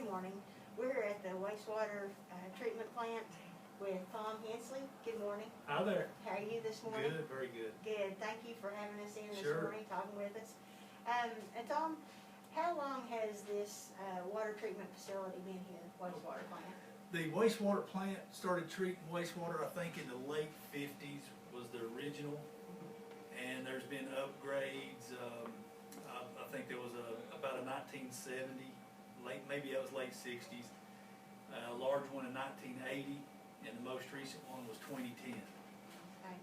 Good morning. We're at the wastewater treatment plant with Tom Hensley. Good morning. Hi there. How are you this morning? Good, very good. Good. Thank you for having us in this Sure. morning, talking with us. And Tom, how long has this water treatment facility been here, wastewater plant? The wastewater plant started treating wastewater, I think, in the late 50s was the original. And there's been upgrades. I think there was about a 1970, maybe that was late 60s. A large one in 1980, and the most recent one was 2010. Okay.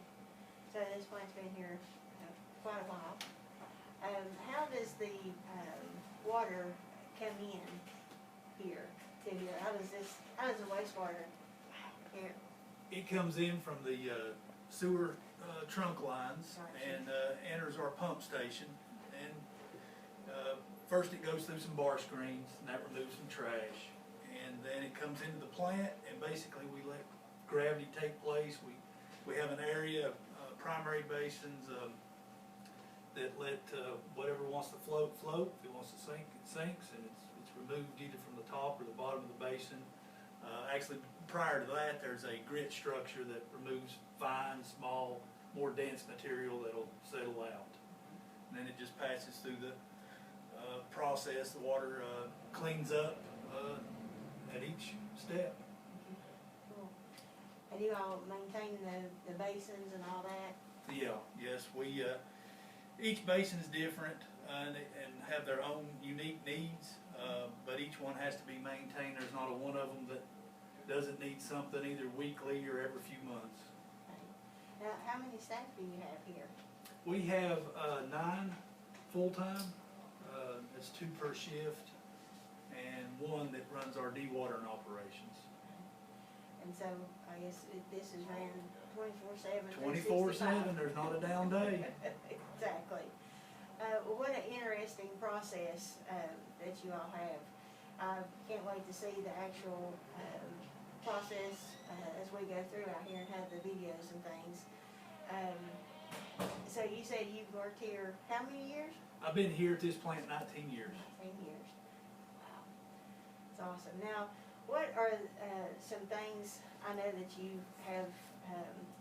So this plant's been here quite a while. How does the water come in here to here? How does the wastewater here? It comes in from the sewer trunk lines. Gotcha. And enters our pump station. And first it goes through some bar screens, and that removes some trash. And then it comes into the plant, and basically we let gravity take place. We have an area, primary basins, that let whatever wants to float. If it wants to sink, it sinks, and it's removed either from the top or the bottom of the basin. Actually, prior to that, there's a grit structure that removes fine, small, more dense material that'll settle out. And then it just passes through the process. The water cleans up at each step. Cool. And you all maintain the basins and all that? Yeah, yes, we each basin is different and have their own unique needs, but each one has to be maintained. There's not a one of them that doesn't need something either weekly or every few months. Okay. Now, how many staff do you have here? We have 9 full-time. It's 2 per shift, and 1 that runs our dewatering operations. And so, I guess this is ran 24/7. 24/7, there's not a down day. Exactly. What an interesting process that you all have. I can't wait to see the actual process as we go through out here and have the videos and things. So you said you've worked here how many years? I've been here at this plant 19 years. 19 years. Wow. It's awesome. Now, what are some things, I know that you have,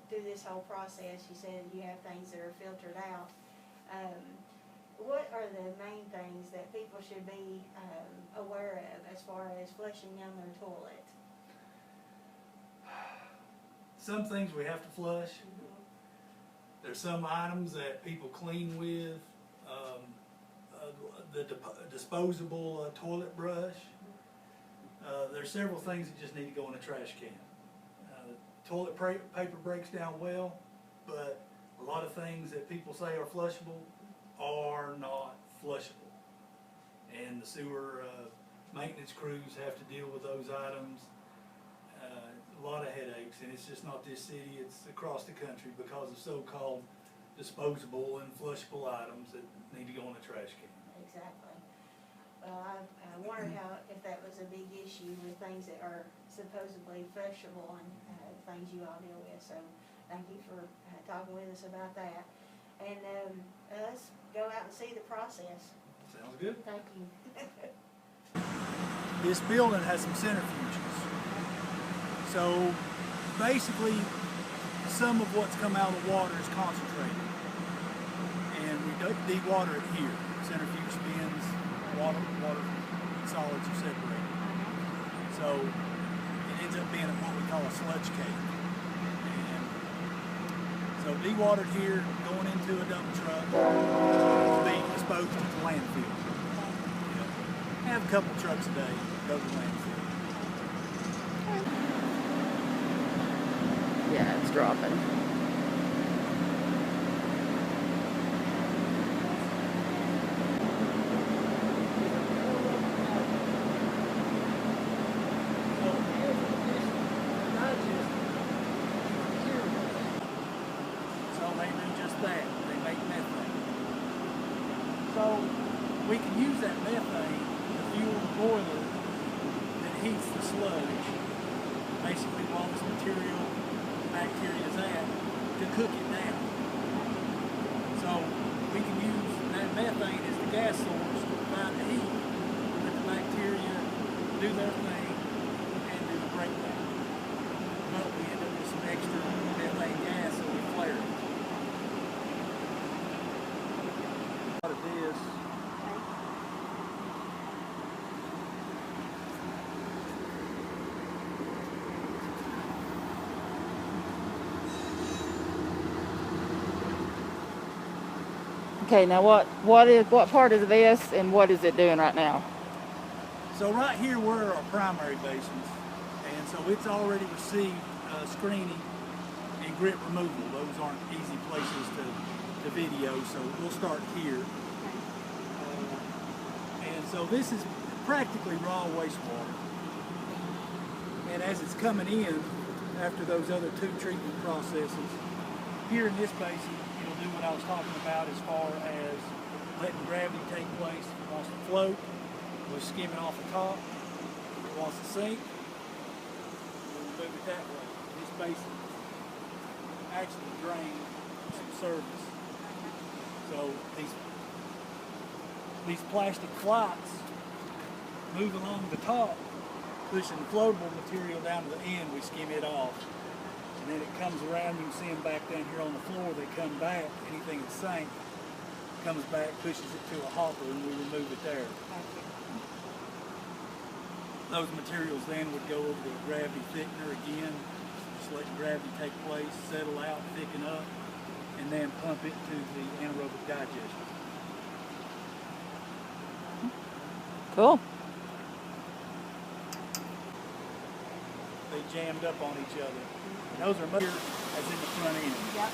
through this whole process, you said you have things that are filtered out. What are the main things that people should be aware of as far as flushing down their toilet? Some things we have to flush. There's some items that people clean with. The disposable toilet brush. There's several things that just need to go in a trash can. Toilet paper breaks down well, but a lot of things that people say are flushable are not flushable. And the sewer maintenance crews have to deal with those items. A lot of headaches, and it's just not this city, it's across the country because of so-called disposable and flushable items that need to go in a trash can. Exactly. Well, I wondered if that was a big issue with things that are supposedly flushable and things you all deal with. So thank you for talking with us about that. And let's go out and see the process. Sounds good. Thank you. This building has some centrifuges. So basically, some of what's come out of the water is concentrated. And we dewater it here. Centrifuge spins, water solids are separated. So it ends up being what we call a sludge cave. And so dewatered here, going into a dump truck, to be disposed at the landfill. Have a couple trucks a day go to the landfill. Yeah, it's dropping. So they do just that. They make methane. So we can use that methane to fuel the boiler that heats the sludge. Basically, while this material, bacteria is at, to cook it down. So we can use that methane as the gas source to provide the heat that the bacteria do their thing and do the breakdown. But we end up with some extra methane gas, so we flare it. A lot of this. Okay, now what part is this and what is it doing right now? So right here we're our primary basins, and so it's already received screening and grit removal. Those aren't easy places to video, so we'll start here. And so this is practically raw wastewater. And as it's coming in, after those other two treatment processes, here in this basin, it'll do what I was talking about as far as letting gravity take place. If it wants to float, we'll skim it off the top. If it wants to sink, we'll move it that way. This basin actually drains some surface. So these plastic flights move along the top, pushing floatable material down to the end. We skim it off. And then it comes around, you can see them back down here on the floor, they come back, anything that sank comes back, pushes it to a hopper, and we remove it there. Those materials then would go over to a gravity thickener again, just let gravity take place, settle out, thicken up, and then pump it to the anaerobic digestion. Cool. They jammed up on each other. And those are here as in the front end. Yep.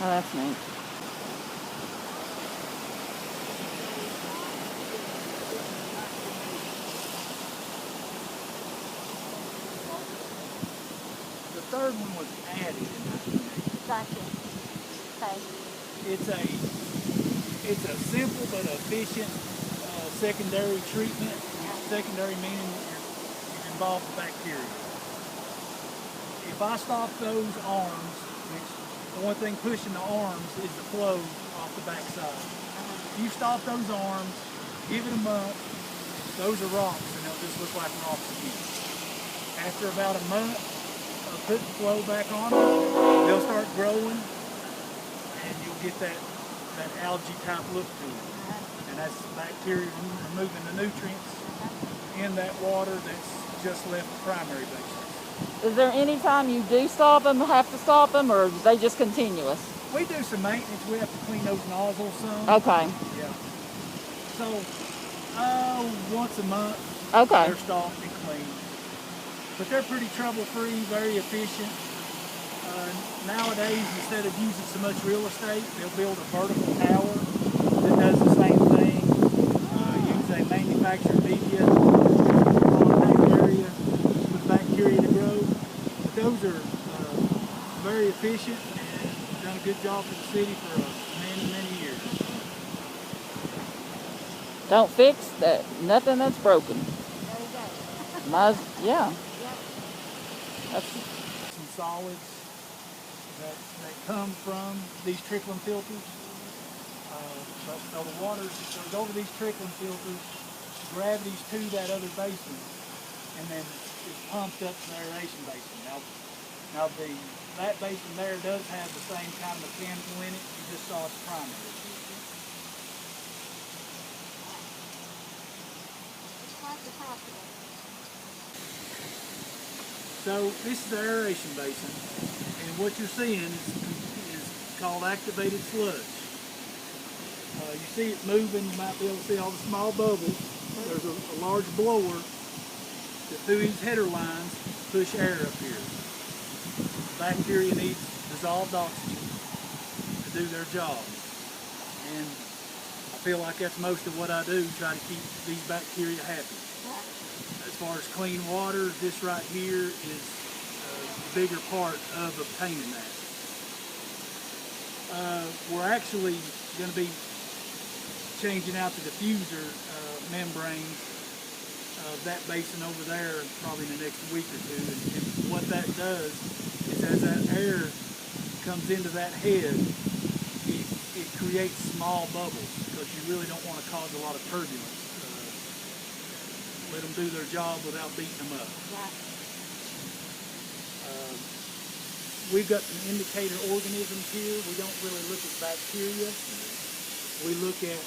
Oh, that's neat. The third one was added in 1980. Gotcha. Okay. It's a simple but efficient secondary treatment. Secondary meaning you're involved with bacteria. If I stop those arms, which the one thing pushing the arms is the flow off the backside. If you stop those arms, give it a month, those are rocks and they'll just look like rocks again. After about a month of putting flow back on them, they'll start growing and you'll get that algae type look to it. And that's bacteria removing the nutrients in that water that's just left the primary basin. Is there any time you do stop them, have to stop them, or are they just continuous? We do some maintenance. We have to clean those nozzles some. Okay. Yeah. So, once a month, Okay. they're stopped and cleaned. But they're pretty trouble-free, very efficient. Nowadays, instead of using so much real estate, they'll build a vertical tower that does the same thing. Use a manufactured media contact area for bacteria to grow. But those are very efficient and done a good job for the city for many, many years. Don't fix that. Nothing that's broken. There you go. Yeah. Yep. That's Some solids that come from these trickling filters. So the water goes over these trickling filters, gravity's to that other basin, and then it's pumped up to the aeration basin. Now that basin there does have the same kind of mechanical in it. You just saw its primary. So this is the aeration basin, and what you're seeing is called activated sludge. You see it moving, you might be able to see all the small bubbles. There's a large blower that through these header lines push air up here. Bacteria needs dissolved oxygen to do their job. And I feel like that's most of what I do, try to keep these bacteria happy. As far as clean water, this right here is a bigger part of obtaining that. We're actually going to be changing out the diffuser membranes of that basin over there probably in the next week or two. And what that does is as that air comes into that head, it creates small bubbles because you really don't want to cause a lot of turbulence. Let them do their job without beating them up. Right. We've got some indicator organisms here. We don't really look at bacteria. We look at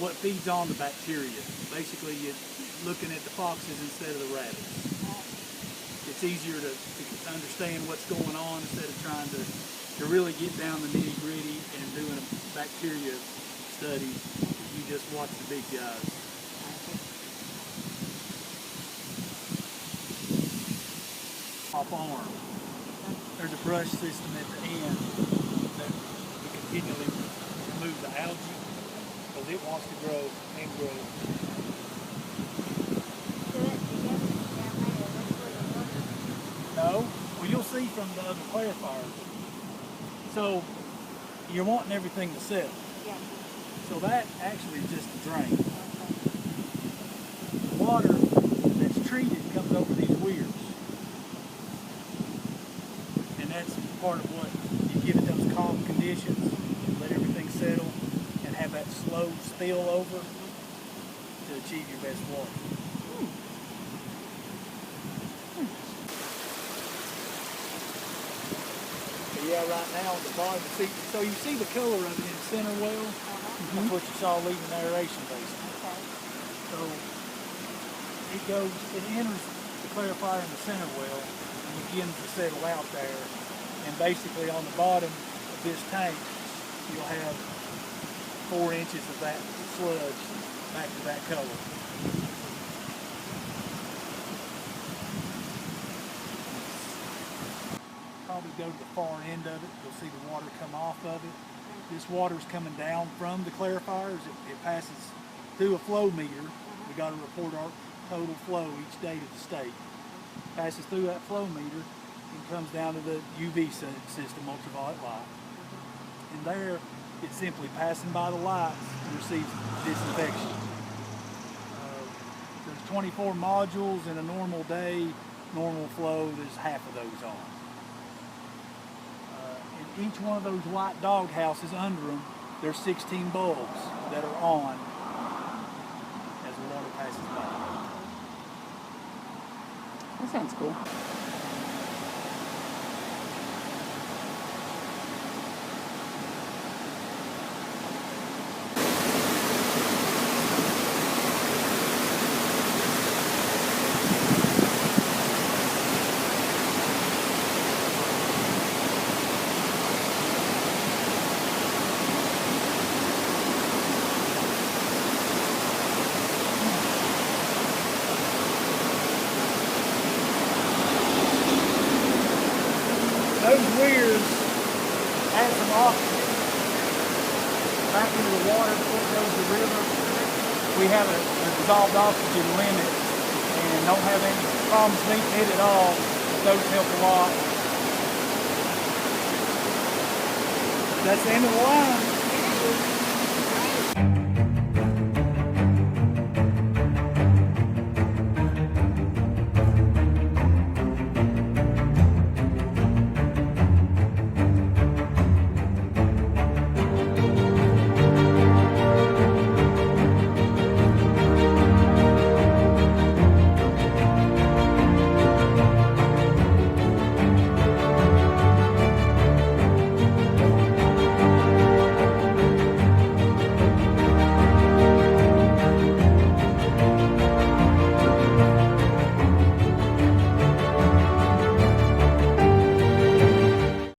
what feeds on the bacteria. Basically, you're looking at the foxes instead of the rabbits. It's easier to understand what's going on instead of trying to really get down the nitty-gritty and doing a bacteria study. You just watch the big guys. Off arm. There's a brush system at the end that we continually remove the algae because it wants to grow and grow. No, well you'll see from the other clarifier. So you're wanting everything to settle. Yeah. So that actually is just a drain. The water that's treated comes over these weirs. And that's part of what you give it those calm conditions, let everything settle, and have that slow spill over to achieve your best water. Yeah, right now the bottom, so you see the color of it in the center well? That's what you saw leaving the aeration basin. Okay. So it enters the clarifier in the center well and begins to settle out there. And basically on the bottom of this tank, you'll have 4 inches of that sludge back to that color. Probably go to the far end of it, you'll see the water come off of it. This water is coming down from the clarifiers. It passes through a flow meter. We got to report our total flow each day to the state. Passes through that flow meter and comes down to the UV system, ultraviolet light. And there, it's simply passing by the lights and receives disinfection. There's 24 modules in a normal day, normal flow, there's half of those on. In each one of those white dog houses under them, there's 16 bulbs that are on as the water passes by. That sounds cool. Those weirs add some oxygen back into the water before it goes to the river. We have a dissolved oxygen limit and don't have any problems meeting it at all. Those help a lot. That's the end of the line.